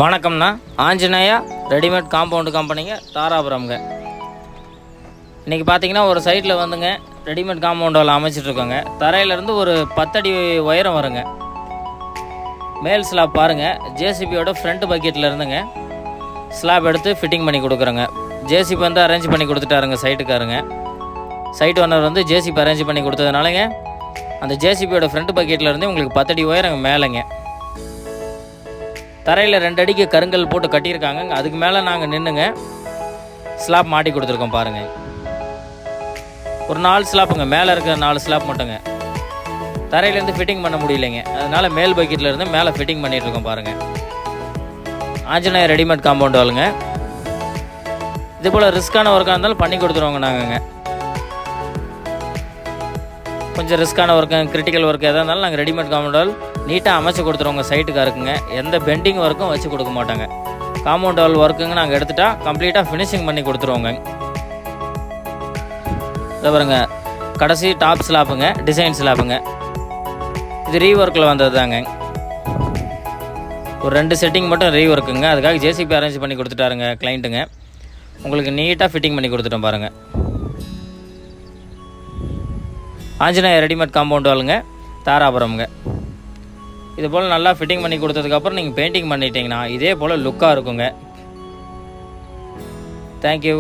வணக்கம்ண்ணா, Anjaneya readymade compound கம்பெனிங்க, தாராபுரம்ங்க. இன்றைக்கி பார்த்தீங்கன்னா ஒரு சைட்டில் வந்துங்க ரெடிமேட் காம்பவுண்டில் அமைச்சிட்ருக்கோங்க. தரையிலேருந்து ஒரு 10 அடி உயரம் வருங்க. மேல் ஸ்லாப் பாருங்கள், ஜேசிபியோட ஃப்ரண்ட் பக்கெட்டில் இருந்துங்க ஸ்லாப் எடுத்து ஃபிட்டிங் பண்ணி கொடுக்குறோங்க. ஜேசிபி வந்து அரேஞ்ச் பண்ணி கொடுத்துட்டாருங்க சைட்டுக்காருங்க. சைட் ஓனர் வந்து ஜேசிபி அரேஞ்ச் பண்ணி கொடுத்ததுனாலங்க அந்த ஜேசிபியோட ஃப்ரண்ட் பக்கெட்லேருந்து உங்களுக்கு 10 அடி உயரம் மேலேங்க. தரையில் 2 அடிக்கு கருங்கல் போட்டு கட்டியிருக்காங்க. அதுக்கு மேலே நாங்கள் நின்றுங்க ஸ்லாப் மாட்டி கொடுத்துருக்கோம் பாருங்கள். ஒரு 4 ஸ்லாப்புங்க, மேலே இருக்கிற 4 ஸ்லாப் மட்டுங்க. தரையிலேருந்து ஃபிட்டிங் பண்ண முடியலைங்க, அதனால் மேல் பக்கெட்டில் இருந்து மேலே ஃபிட்டிங் பண்ணிகிட்ருக்கோம் பாருங்கள். ஆஞ்சநேயா ரெடிமேட் காம்பவுண்ட் வாளுங்க. இது போல் ரிஸ்க்கான ஒர்க்காக இருந்தாலும் பண்ணி கொடுத்துருவோங்க நாங்கங்க. கொஞ்சம் ரிஸ்க்கான ஒர்க்கு, கிரிட்டிக்கல் ஒர்க் எதாக இருந்தாலும் நாங்கள் ரெடிமேட் காம்பவுண்ட் வால் நீட்டாக அமைச்சு கொடுத்துருவோங்க. சைட்டுக்காக இருக்குங்க, எந்த பெண்டிங் ஒர்க்கும் வச்சு கொடுக்க மாட்டாங்க. காம்பவுண்ட் வால் ஒர்க்குங்க நாங்கள் எடுத்துட்டா கம்ப்ளீட்டாக ஃபினிஷிங் பண்ணி கொடுத்துருவோங்க. இதை பாருங்க, கடைசி டாப் ஸ்லாப்புங்க, டிசைன் ஸ்லாப்புங்க. இது ரீஒர்க்கில் வந்தது தாங்க. ஒரு 2 செட்டிங் மட்டும் ரீஒர்க்குங்க. அதுக்காக ஜேசிபி அரேஞ்ச் பண்ணி கொடுத்துட்டாருங்க கிளைண்ட்டுங்க. உங்களுக்கு நீட்டாக ஃபிட்டிங் பண்ணி கொடுத்துட்டோம் பாருங்கள். ஆஞ்சநேயா ரெடிமேட் காம்பவுண்ட் வாளுங்க, தாராபுரம்ங்க. இது போல் நல்லா ஃபிட்டிங் பண்ணி கொடுத்ததுக்கப்புறம் நீங்கள் பெயிண்டிங் பண்ணிட்டீங்கன்னா இதே போல் லுக்காக இருக்குங்க. தேங்க்யூ.